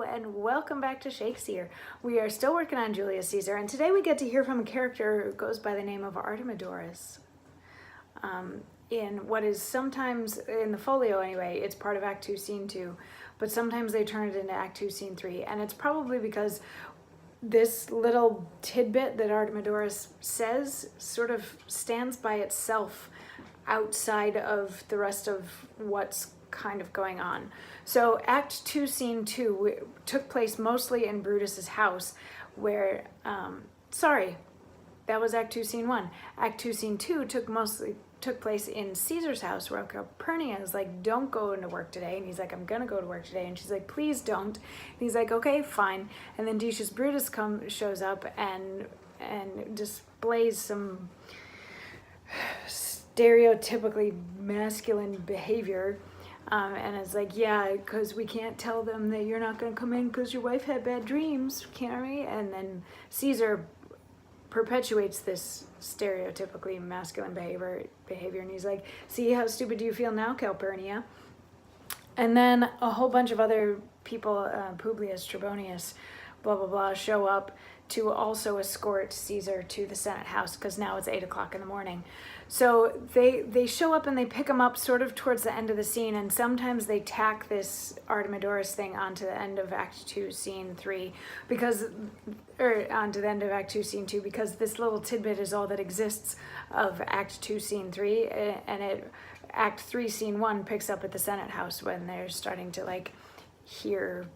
Hello and welcome back to Shakesyear. We are still working on Julius Caesar, and today we get to hear from a character who goes by the name of Artemidorus. In what is sometimes, in the folio anyway, it's part of Act 2, Scene 2, but sometimes they turn it into Act 2, Scene 3, and it's probably because this little tidbit that Artemidorus says sort of stands by itself outside of the rest of what's kind of going on. So Act 2, Scene 2 took place mostly in Brutus's house, where, sorry, that was Act 2, Scene 1. Act 2, Scene 2 took place in Caesar's house, where Calpurnia is like, don't go into work today. And he's like, I'm gonna go to work today. And she's like, please don't. And he's like, okay, fine. And then Decius Brutus shows up and displays some stereotypically masculine behavior. And it's like, yeah, because we can't tell them that you're not going to come in because your wife had bad dreams, can't we? And then Caesar perpetuates this stereotypically masculine behavior, and he's like, see how stupid do you feel now, Calpurnia? And then a whole bunch of other people, Publius, Trebonius, blah, blah, blah, show up to also escort Caesar to the Senate house, because now it's 8 o'clock in the morning. So they show up and they pick him up sort of towards the end of the scene, and sometimes they tack this Artemidorus thing onto the end of Act 2, Scene 3, onto the end of Act 2, Scene 2, because this little tidbit is all that exists of Act 2, Scene 3, and Act 3, Scene 1 picks up at the Senate house when they're starting to like hear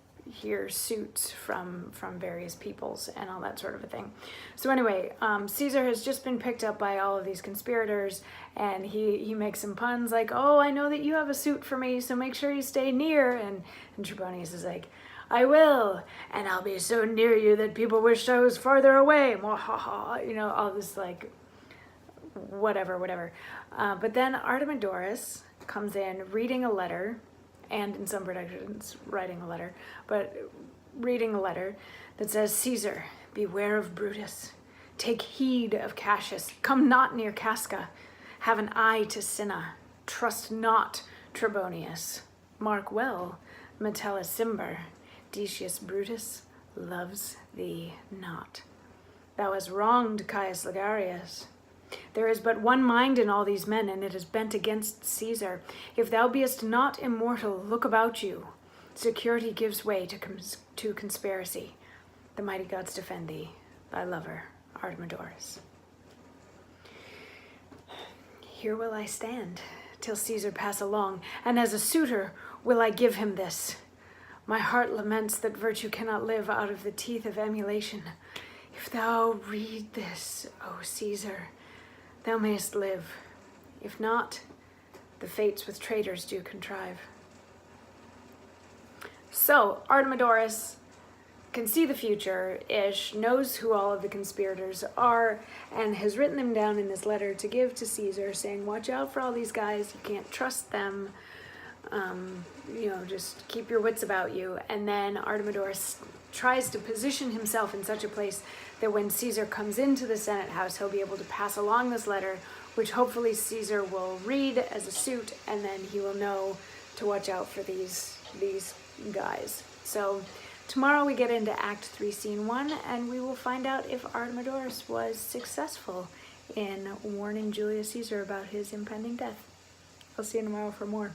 suits from various peoples and all that sort of a thing. So anyway, Caesar has just been picked up by all of these conspirators, and he makes some puns like, oh, I know that you have a suit for me, so make sure you stay near. And Trebonius is like, I will, and I'll be so near you that people wish I was farther away. You know, all this like whatever. But then Artemidorus comes in reading a letter, and in some productions writing a letter, but reading a letter that says, Caesar, beware of Brutus. Take heed of Cassius. Come not near Casca. Have an eye to Cinna. Trust not Trebonius. Mark well, Metellus Cimber. Decius Brutus loves thee not. Thou hast wronged Caius Ligarius. There is but one mind in all these men, and it is bent against Caesar. If thou beest not immortal, look about you. Security gives way to conspiracy. The mighty gods defend thee, thy lover, Artemidorus. Here will I stand, till Caesar pass along, and as a suitor will I give him this. My heart laments that virtue cannot live out of the teeth of emulation. If thou read this, O Caesar, thou mayest live. If not, the fates with traitors do contrive. So Artemidorus can see the future-ish, knows who all of the conspirators are, and has written them down in this letter to give to Caesar, saying, watch out for all these guys, you can't trust them, you know, just keep your wits about you. And then Artemidorus tries to position himself in such a place that when Caesar comes into the Senate house, he'll be able to pass along this letter, which hopefully Caesar will read as a suit, and then he will know to watch out for these guys. So tomorrow we get into Act 3, Scene 1, and we will find out if Artemidorus was successful in warning Julius Caesar about his impending death. I'll see you tomorrow for more.